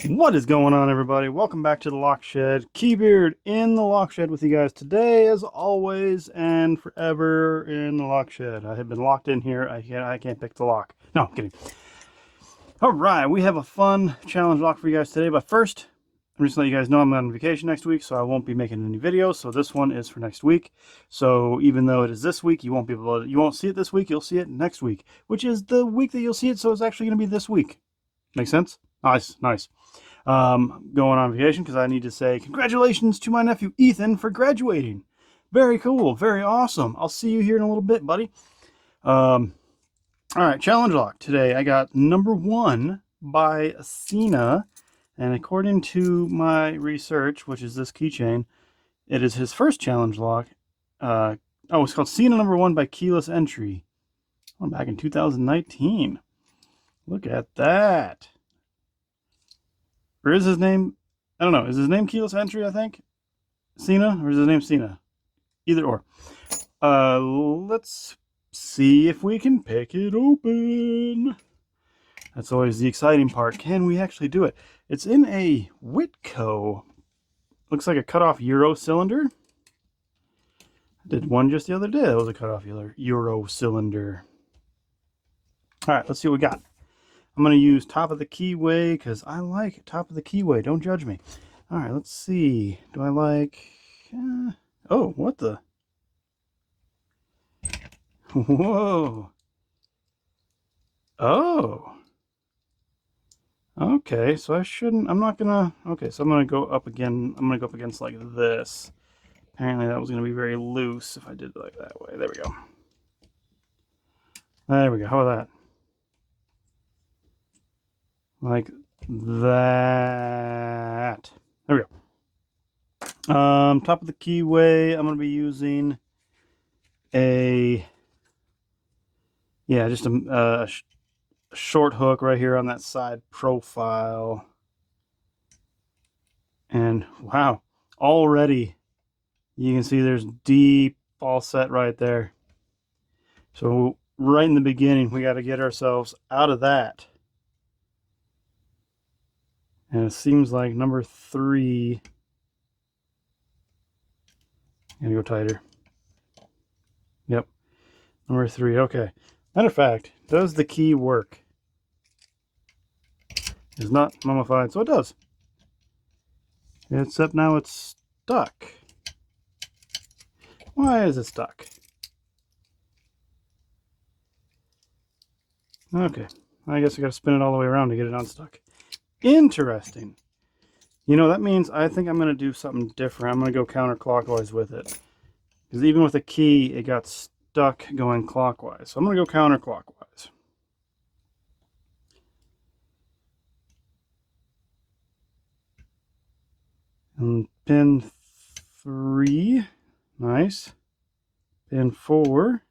What is going on, everybody? Welcome back to the Lock Shed. Keybeard in the Lock Shed with you guys today, as always, and forever in the Lock Shed. I have been locked in here. I can't pick the lock. No, I'm kidding. All right, we have a fun challenge lock for you guys today. But first, I'm just letting you guys know I'm on vacation next week, so I won't be making any videos. So this one is for next week. So even though it is this week, you won't see it this week. You'll see it next week, which is the week that you'll see it. So it's actually going to be this week. Make sense? Nice, nice. Going on vacation because I need to say congratulations to my nephew Ethan for graduating. Very cool, very awesome. I'll see you here in a little bit, buddy. All right, challenge lock today. I got number 1 by Sina, and according to my research, which is this keychain, it is his first challenge lock. It's called Sina number 1 by Keyless Entry. Oh, back in 2019. Look at that. Or is his name, I don't know, is his name Keyless Entry, I think? Sina? Or is his name Sina? Either or. Let's see if we can pick it open. That's always the exciting part. Can we actually do it? It's in a Whitco. Looks like a cut-off Euro cylinder. I did one just the other day. That was a cut-off Euro cylinder. All right, let's see what we got. I'm going to use top of the keyway because I like top of the keyway. Don't judge me. All right, let's see. Do I like... oh, what the... Whoa. Oh. Okay, so I shouldn't... I'm not going to... Okay, so I'm going to go up again. I'm going to go up against like this. Apparently that was going to be very loose if I did it like that way. There we go. There we go. How about that? Like that. There we go. Top of the keyway, I'm going to be using just a short hook right here on that side profile. And wow, already you can see there's deep offset right there. So right in the beginning, we got to get ourselves out of that. And it seems like number 3. Gonna go tighter. Yep. Number 3. Okay. Matter of fact, does the key work? It's not mummified, so it does. Except now it's stuck. Why is it stuck? Okay. I guess I gotta spin it all the way around to get it unstuck. Interesting. You know, that means I think I'm going to do something different. I'm going to go counterclockwise with it. Because even with a key, it got stuck going clockwise. So I'm going to go counterclockwise. And pin 3. Nice. Pin 4.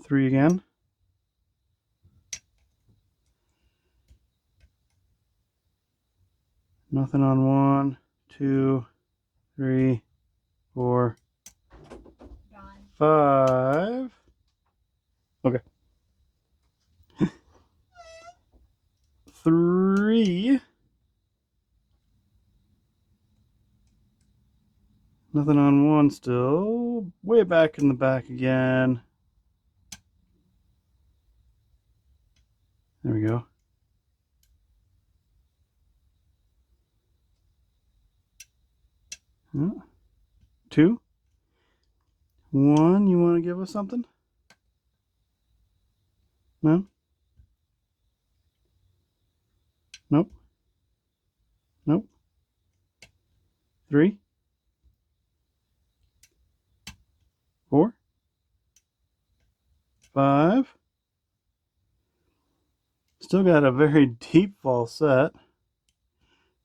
Three again. Nothing on 1, 2, 3, 4, 5. Okay. 3. Nothing on 1 still. Way back in the back again. There we go. 2. 1. You want to give us something? No? Nope. Nope. 3. 4. 5. Still got a very deep falset.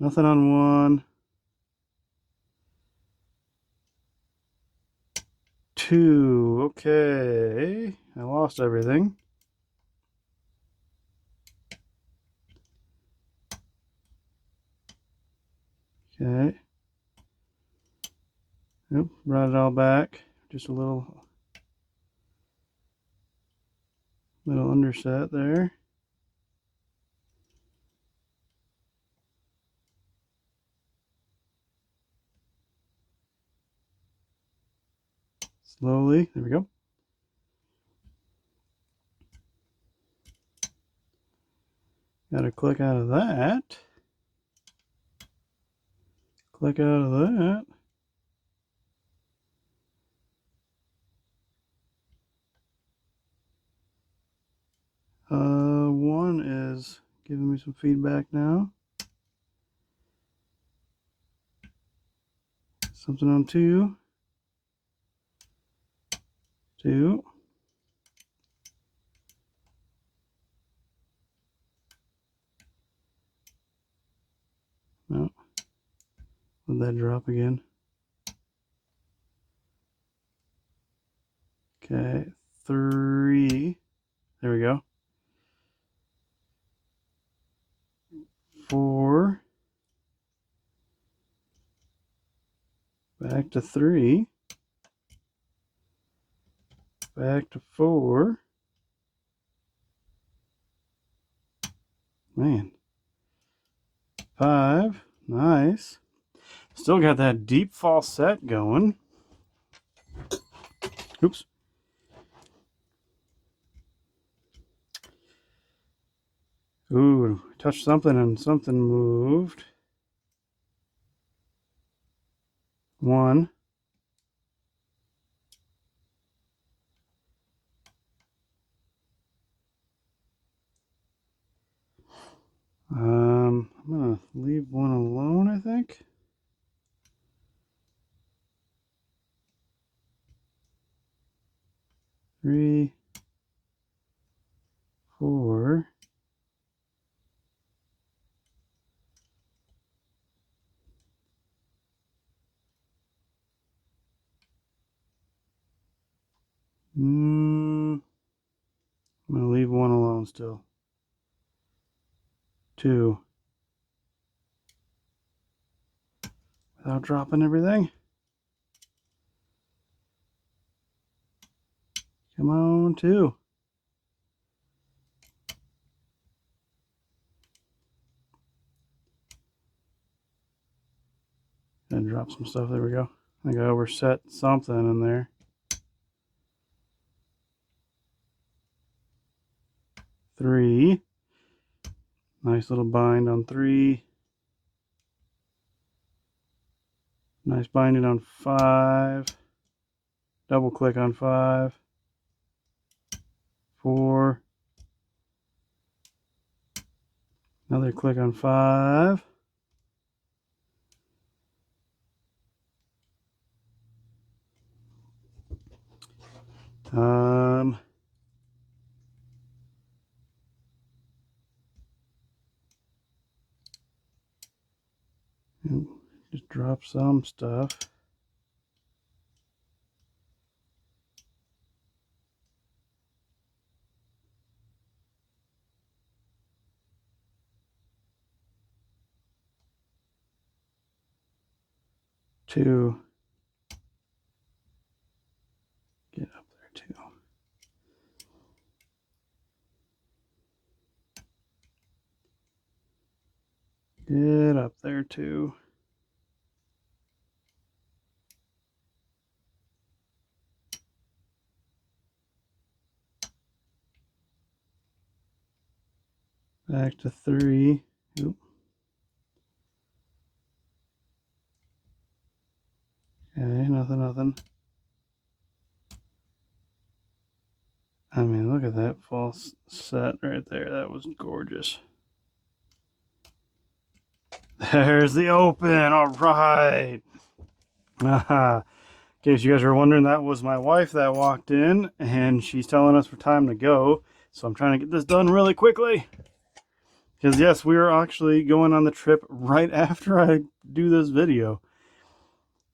Nothing on 1. 2. Okay. I lost everything. Okay. Nope, brought it all back. Just a little. Little underset there. Slowly, there we go. Got to click out of that. Click out of that. One is giving me some feedback now. Something on two. Two. No. Let that drop again. Okay. Three. There we go. Four. Back to three. Back to four. Man. Five. Nice. Still got that deep falset going. Oops. Ooh, touched something and something moved. One. I'm gonna leave one alone, I think. Three, four. I'm gonna leave one alone still. Two. Without dropping everything. Come on, two. And drop some stuff. There we go. I think I overset something in there. Three. Nice little bind on three. Nice binding on five. Double click on five. Four. Another click on five. Just drop some stuff. Two. Get up there too. Get up there too. Back to three. Oop. Okay, nothing. I mean, look at that false set right there. That was gorgeous. There's the open. All right. In case you guys are wondering, that was my wife that walked in, and she's telling us for time to go. So I'm trying to get this done really quickly. Because yes, we are actually going on the trip right after I do this video.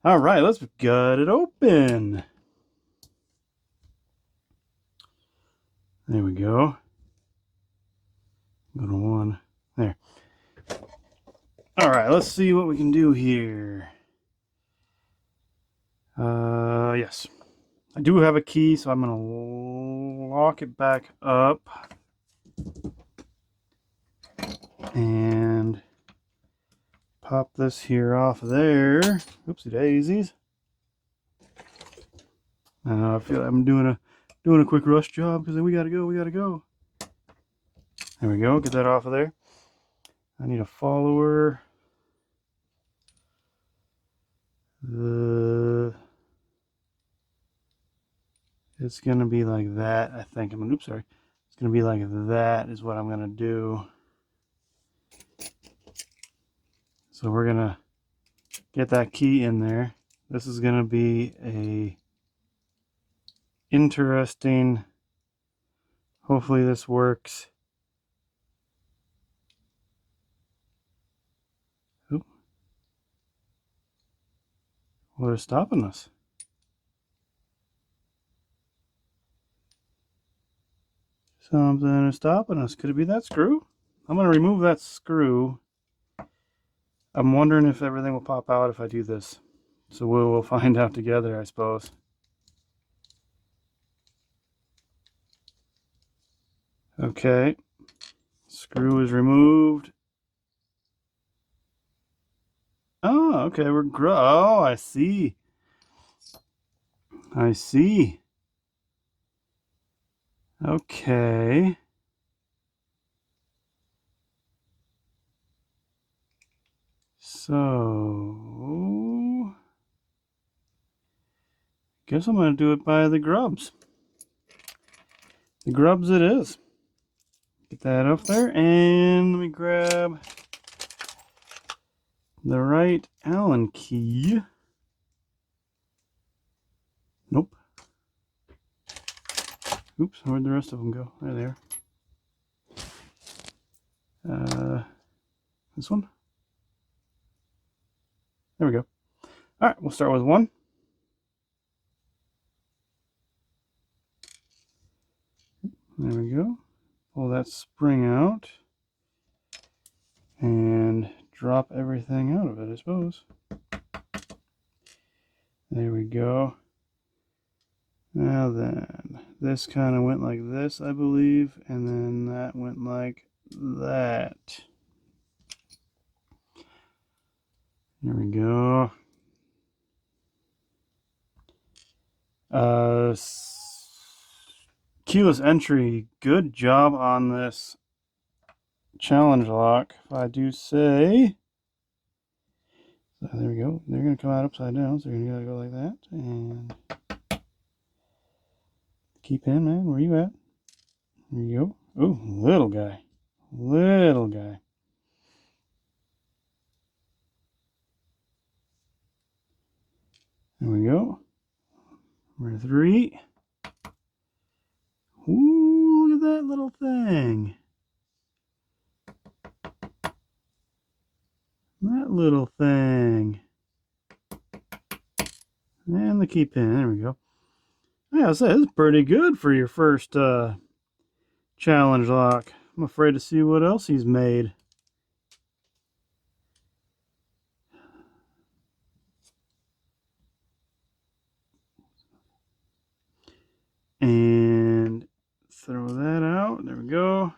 All right, let's gut it open. There we go. Go to one. There. All right, let's see what we can do here. Yes. I do have a key, so I'm going to walk it back up and pop this here off of there. Oopsie daisies. I feel like I'm doing a quick rush job because we gotta go. There we go. Get that off of there. I need a follower. It's gonna be like that. I think. Oops, sorry. It's gonna be like that is what I'm gonna do. So we're gonna get that key in there. This is gonna be a interesting. Hopefully this works. Oop. What is stopping us? Something is stopping us. Could it be that screw? I'm going to remove that screw. I'm wondering if everything will pop out if I do this. So we'll find out together, I suppose. Okay. Screw is removed. Oh, okay. Oh, I see. I see. Okay. So, guess I'm going to do it by the grubs. The grubs it is. Get that up there, and let me grab the right Allen key. Nope. Oops, where'd the rest of them go? There they are. This one? There we go. All right, we'll start with one. There we go. Pull that spring out and drop everything out of it, I suppose. There we go. Now then, this kind of went like this, I believe, and then that went like that. There we go. Keyless entry. Good job on this challenge lock, if I do say. So there we go. They're going to come out upside down, so you're going to go like that. And key pin, man, where you at? There you go. Oh, little guy. Little guy. There we go. Number 3. Ooh, look at that little thing. That little thing. And the key pin. There we go. Yeah, so this is pretty good for your first challenge lock. I'm afraid to see what else he's made. And throw that out. There we go.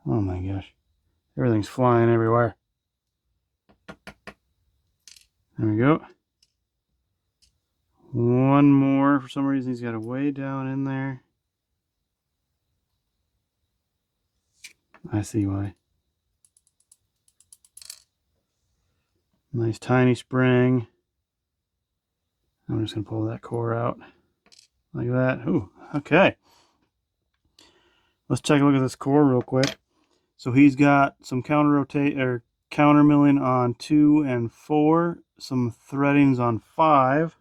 Oh my gosh. Everything's flying everywhere. There we go. One more. For some reason, he's got it way down in there. I see why. Nice tiny spring. I'm just going to pull that core out like that. Ooh, okay. Let's take a look at this core real quick. So he's got some counter milling on 2 and 4, some threadings on 5.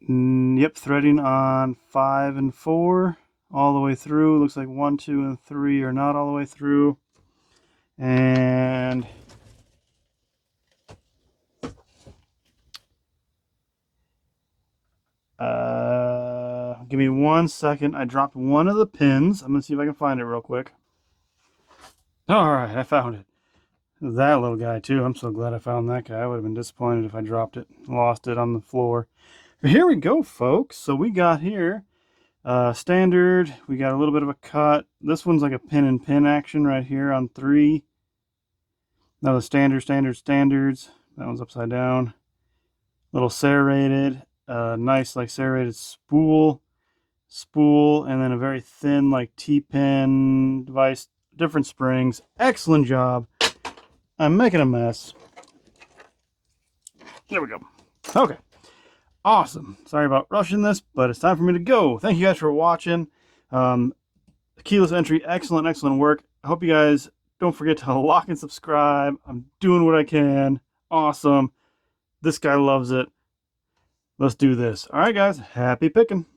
Yep, threading on 5 and 4 all the way through. Looks like 1, 2, and 3 are not all the way through. And give me 1 second. I dropped one of the pins. I'm gonna see if I can find it real quick. All right, I found it. That little guy too. I'm so glad I found that guy. I would have been disappointed if I dropped it, lost it on the floor. But here we go, folks. So we got here standard. We got a little bit of a cut. This one's like a pin and pin action right here on 3. Now the standards. That one's upside down. Little serrated, nice like serrated spool, and then a very thin like T-pin device, different springs. Excellent job. I'm making a mess. There we go. Okay. Awesome. Sorry about rushing this, but it's time for me to go. Thank you guys for watching. Keyless entry, excellent work. I hope you guys don't forget to like and subscribe. I'm doing what I can. Awesome. This guy loves it. Let's do this. All right, guys. Happy picking.